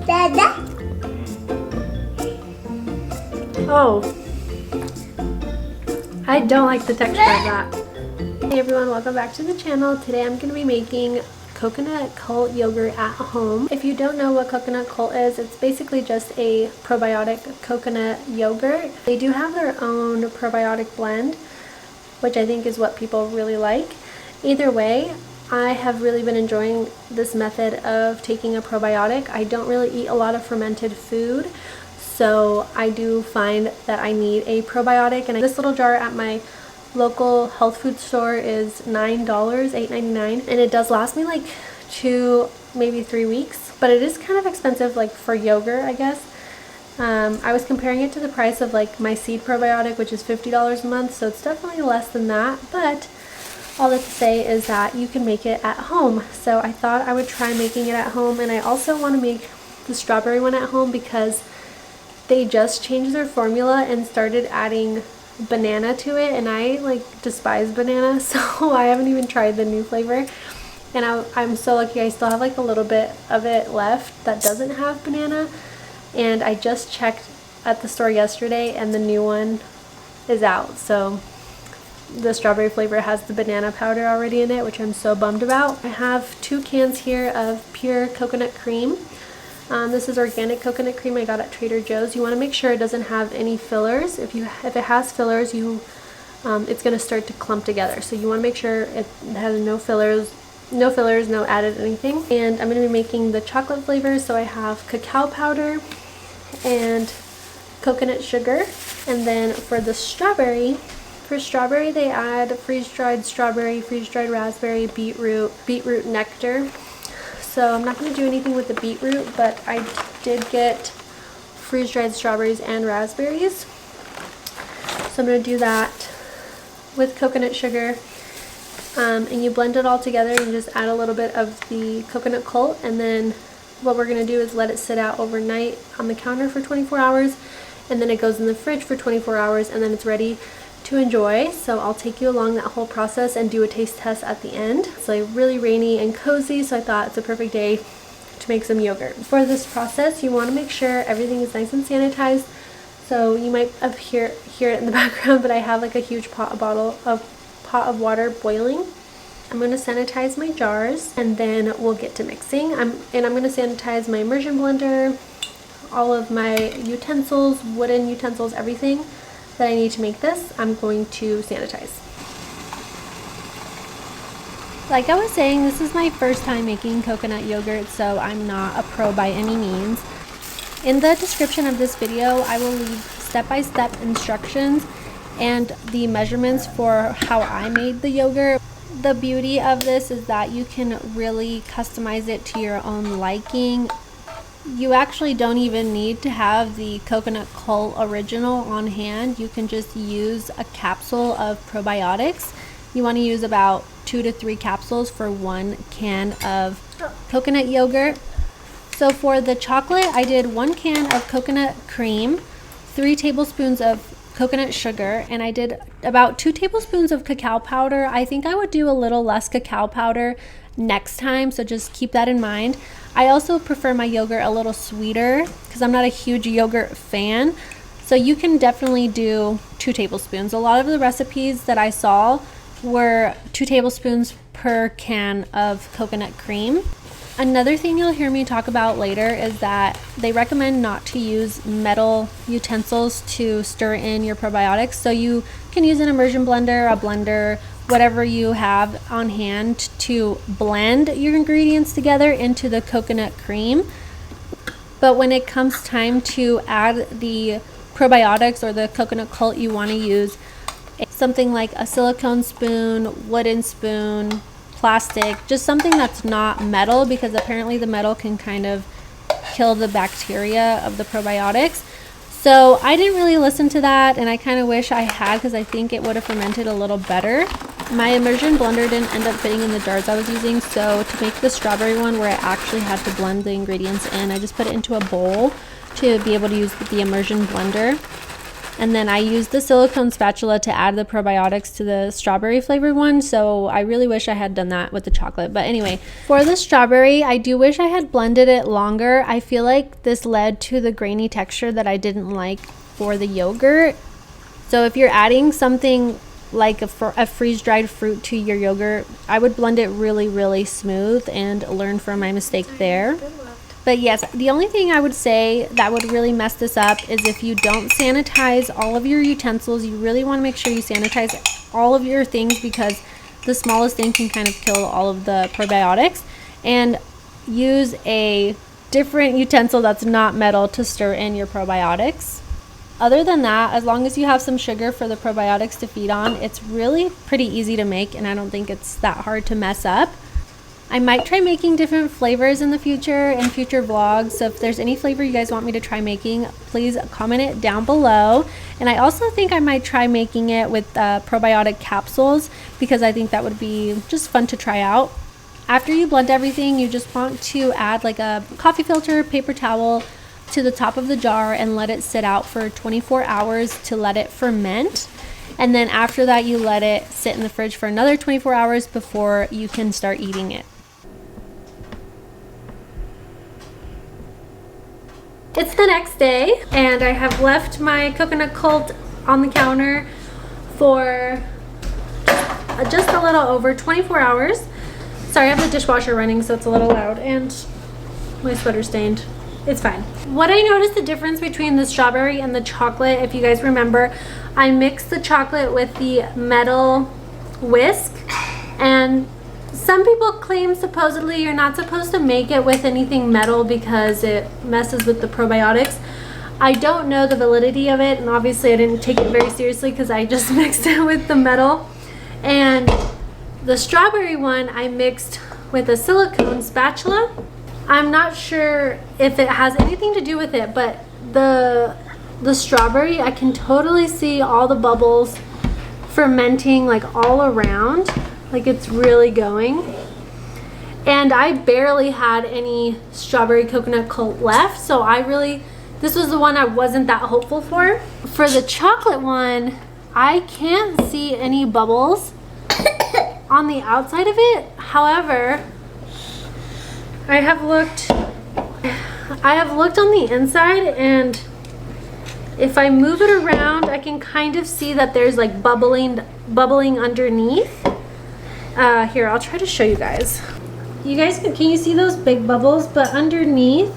Dada. Oh, I don't like the texture of that. Hey everyone, welcome back to the channel. Today I'm going to be making coconut cult yogurt at home. If you don't know what coconut cult is, it's basically just a probiotic coconut yogurt. They do have their own probiotic blend, which I think is what people really like. Either way, I have really been enjoying this method of taking a probiotic. I don't really eat a lot of fermented food, so I do find that I need a probiotic, and this little jar at my local health food store is $9, $8.99, and it does last me like 2, maybe 3 weeks, but it is kind of expensive, like for yogurt, I guess. I was comparing it to the price of like my seed probiotic, which is $50 a month, so it's definitely less than that, but all that to say is that you can make it at home. So I thought I would try making it at home, and I also want to make the strawberry one at home because they just changed their formula and started adding banana to it, and I like despise banana, so I haven't even tried the new flavor. And I'm so lucky I still have like a little bit of it left that doesn't have banana, and I just checked at the store yesterday and the new one is out. So the strawberry flavor has the banana powder already in it, which I'm so bummed about. I have 2 cans here of pure coconut cream. This is organic coconut cream I got at Trader Joe's. You want to make sure it doesn't have any fillers. If it has fillers, it's going to start to clump together. So you want to make sure it has no fillers, no added anything. And I'm going to be making the chocolate flavors. So I have cacao powder and coconut sugar. And then for the strawberry, they add freeze-dried strawberry, freeze-dried raspberry, beetroot nectar. So I'm not going to do anything with the beetroot, but I did get freeze-dried strawberries and raspberries. So I'm going to do that with coconut sugar. And you blend it all together and just add a little bit of the coconut cult. And then what we're going to do is let it sit out overnight on the counter for 24 hours. And then it goes in the fridge for 24 hours, and then it's ready to enjoy. So I'll take you along that whole process and do a taste test at the end. It's like really rainy and cozy, so I thought it's a perfect day to make some yogurt. For this process, you want to make sure everything is nice and sanitized. So you might hear it in the background, but I have like a huge pot of water boiling. I'm going to sanitize my jars, and then we'll get to mixing. I'm going to sanitize my immersion blender, all of my utensils, wooden utensils, everything that I need to make this, I'm going to sanitize. Like I was saying, this is my first time making coconut yogurt, so I'm not a pro by any means. In the description of this video, I will leave step-by-step instructions and the measurements for how I made the yogurt. The beauty of this is that you can really customize it to your own liking. You actually don't even need to have the coconut cult original on hand. You can just use a capsule of probiotics. You want to use about 2 to 3 capsules for 1 can of coconut yogurt. So for the chocolate, I did 1 can of coconut cream, 3 tablespoons of coconut sugar, and I did about 2 tablespoons of cacao powder. I think I would do a little less cacao powder next time, so just keep that in mind. I also prefer my yogurt a little sweeter because I'm not a huge yogurt fan, so you can definitely do 2 tablespoons. A lot of the recipes that I saw were 2 tablespoons per can of coconut cream. Another thing you'll hear me talk about later is that they recommend not to use metal utensils to stir in your probiotics, so you can use an immersion blender, a blender, whatever you have on hand to blend your ingredients together into the coconut cream. But when it comes time to add the probiotics or the coconut cult, you want to use something like a silicone spoon, wooden spoon, plastic, just something that's not metal, because apparently the metal can kind of kill the bacteria of the probiotics. So I didn't really listen to that, and I kind of wish I had, because I think it would have fermented a little better. My immersion blender didn't end up fitting in the jars I was using, so to make the strawberry one where I actually had to blend the ingredients in, I just put it into a bowl to be able to use the immersion blender. And then I used the silicone spatula to add the probiotics to the strawberry flavored one. So I really wish I had done that with the chocolate. But anyway, for the strawberry, I do wish I had blended it longer. I feel like this led to the grainy texture that I didn't like for the yogurt. So if you're adding something like a freeze-dried fruit to your yogurt, I would blend it really, really smooth and learn from my mistake there. But yes, the only thing I would say that would really mess this up is if you don't sanitize all of your utensils. You really want to make sure you sanitize all of your things, because the smallest thing can kind of kill all of the probiotics. And use a different utensil that's not metal to stir in your probiotics. Other than that, as long as you have some sugar for the probiotics to feed on, it's really pretty easy to make, and I don't think it's that hard to mess up. I might try making different flavors in the future, in future vlogs. So if there's any flavor you guys want me to try making, please comment it down below. And I also think I might try making it with probiotic capsules, because I think that would be just fun to try out. After you blend everything, you just want to add like a coffee filter, paper towel to the top of the jar and let it sit out for 24 hours to let it ferment. And then after that, you let it sit in the fridge for another 24 hours before you can start eating it. It's the next day, and I have left my coconut cult on the counter for just a little over 24 hours. Sorry, I have the dishwasher running, so it's a little loud, and my sweater stained. It's fine. What I noticed the difference between the strawberry and the chocolate, if you guys remember, I mixed the chocolate with the metal whisk, and some people claim supposedly you're not supposed to make it with anything metal because it messes with the probiotics. I don't know the validity of it, and obviously I didn't take it very seriously because I just mixed it with the metal. And the strawberry one I mixed with a silicone spatula. I'm not sure if it has anything to do with it, but the strawberry, I can totally see all the bubbles fermenting like all around. Like it's really going. And I barely had any strawberry coconut cult left, so this was the one I wasn't that hopeful for. For the chocolate one, I can't see any bubbles on the outside of it. However, I have looked on the inside, and if I move it around, I can kind of see that there's like bubbling underneath. Here, I'll try to show you guys. You guys, can you see those big bubbles? But underneath,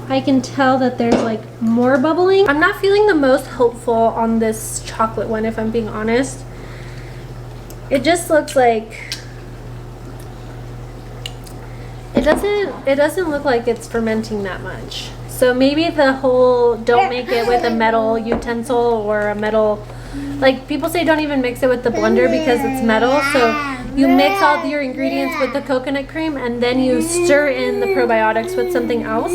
I can tell that there's like more bubbling. I'm not feeling the most hopeful on this chocolate one, if I'm being honest. It just looks like it doesn't look like it's fermenting that much. So maybe the whole don't make it with a metal utensil or a metal, like people say don't even mix it with the blender because it's metal. So you mix all your ingredients with the coconut cream and then you stir in the probiotics with something else.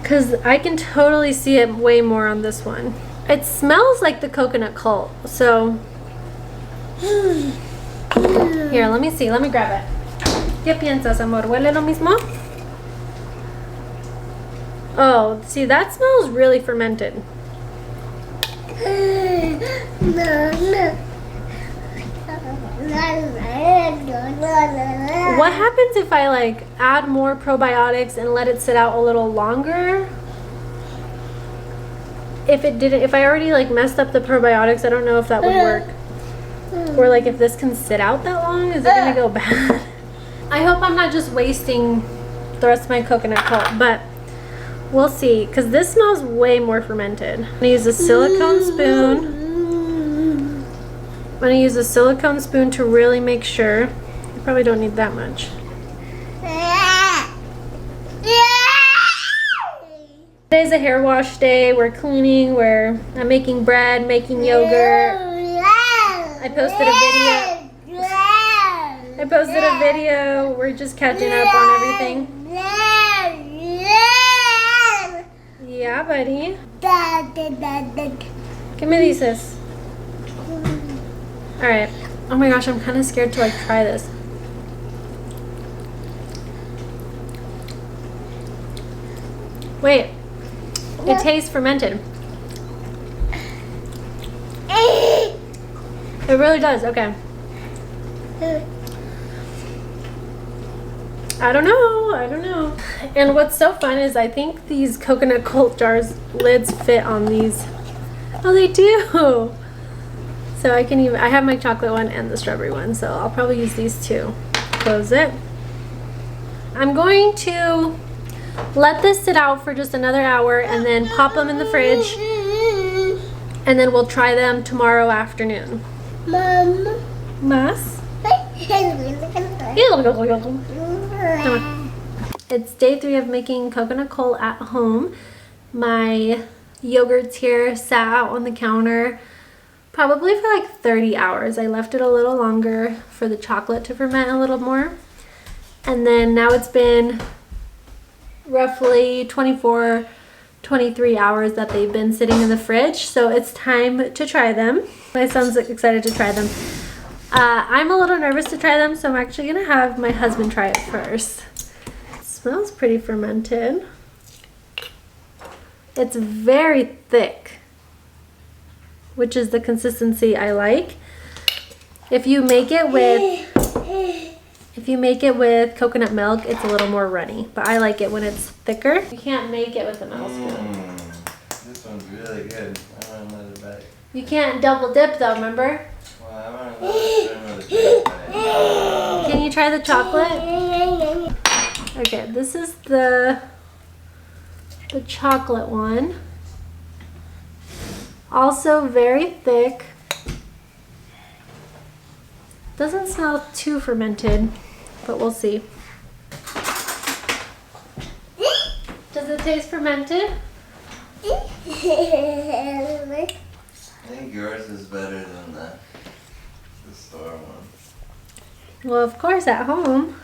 Because I can totally see it way more on this one. It smells like the coconut cult. So here, let me see. Let me grab it. ¿Qué piensas, amor? ¿Huele lo mismo? Oh, see, that smells really fermented. What happens if I like add more probiotics and let it sit out a little longer? If I already like messed up the probiotics, I don't know if that would work. Or like if this can sit out that long, is it gonna go bad? I hope I'm not just wasting the rest of my coconut cult, but we'll see, because this smells way more fermented. I'm gonna use a silicone spoon. I'm gonna use a silicone spoon to really make sure. You probably don't need that much. Today's a hair wash day. We're cleaning, I'm making bread, making yogurt. I posted a video. We're just catching up on everything. Yeah, buddy. ¿Qué me dices? Alright. Oh my gosh, I'm kind of scared to like try this. Wait. It tastes fermented. It really does. Okay. I don't know. And what's so fun is I think these coconut cold jars lids fit on these. Oh, they do. So I have my chocolate one and the strawberry one, so I'll probably use these two. Close it. I'm going to let this sit out for just another hour and then pop them in the fridge, and then we'll try them tomorrow afternoon. Mom. Mas? It's day 3 of making coconut coal at home. My yogurt's here, sat out on the counter probably for like 30 hours. I left it a little longer for the chocolate to ferment a little more. And then now it's been roughly 24, 23 hours that they've been sitting in the fridge. So it's time to try them. My son's excited to try them. I'm a little nervous to try them, so I'm actually gonna have my husband try it first. It smells pretty fermented. It's very thick, which is the consistency I like. If you make it with coconut milk, it's a little more runny, but I like it when it's thicker. You can't make it with a metal spoon. This one's really good. I want another bite. You can't double dip though, remember? Well, I want another bite. Can you try the chocolate? Okay, this is the chocolate one. Also very thick. Doesn't smell too fermented, but we'll see. Does it taste fermented? I think yours is better than the store one. Well, of course, at home.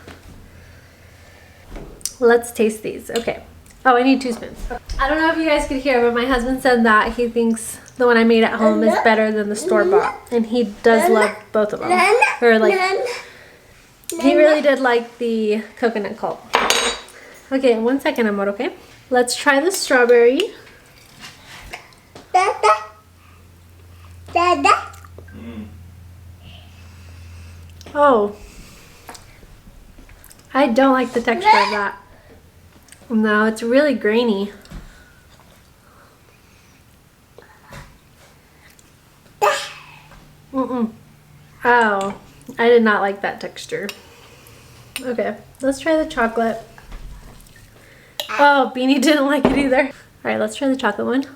Let's taste these. Okay. Oh, I need 2 spoons. I don't know if you guys could hear, but my husband said that he thinks the one I made at home is better than the store-bought. And he does love both of them. Or like, he really did like the coconut coal. Okay, 1 second, Amor, okay? Let's try the strawberry. Oh. I don't like the texture of that. No, it's really grainy. Oh, I did not like that texture. Okay, let's try the chocolate. Oh, Beanie didn't like it either. All right, let's try the chocolate one.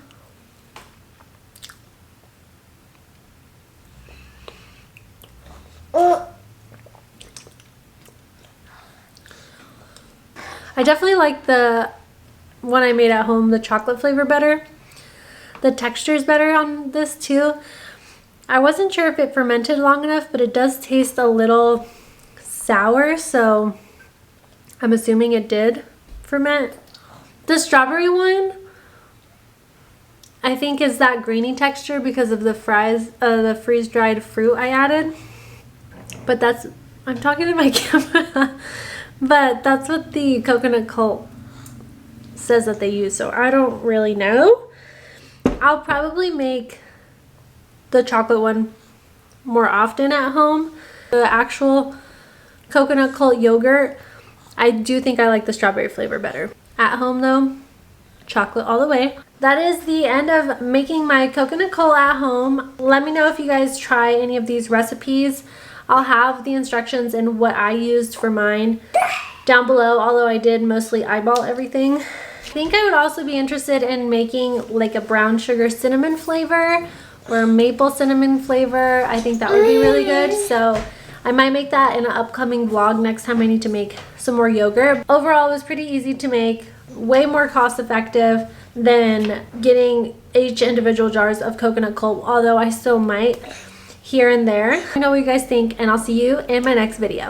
I definitely like the one I made at home, the chocolate flavor better. The texture is better on this too. I wasn't sure if it fermented long enough, but it does taste a little sour, so I'm assuming it did ferment. The strawberry one, I think, is that grainy texture because of the freeze-dried fruit I added. But that's, I'm talking to my camera. But that's what the coconut coal says that they use, so I don't really know. I'll probably make the chocolate one more often at home. The actual coconut coal yogurt, I do think I like the strawberry flavor better. At home though, chocolate all the way. That is the end of making my coconut coal at home. Let me know if you guys try any of these recipes. I'll have the instructions and what I used for mine down below, although I did mostly eyeball everything. I think I would also be interested in making like a brown sugar cinnamon flavor or maple cinnamon flavor. I think that would be really good. So I might make that in an upcoming vlog next time I need to make some more yogurt. Overall, it was pretty easy to make, way more cost effective than getting each individual jars of coconut coal, although I still might here and there. Let me know what you guys think, and I'll see you in my next video.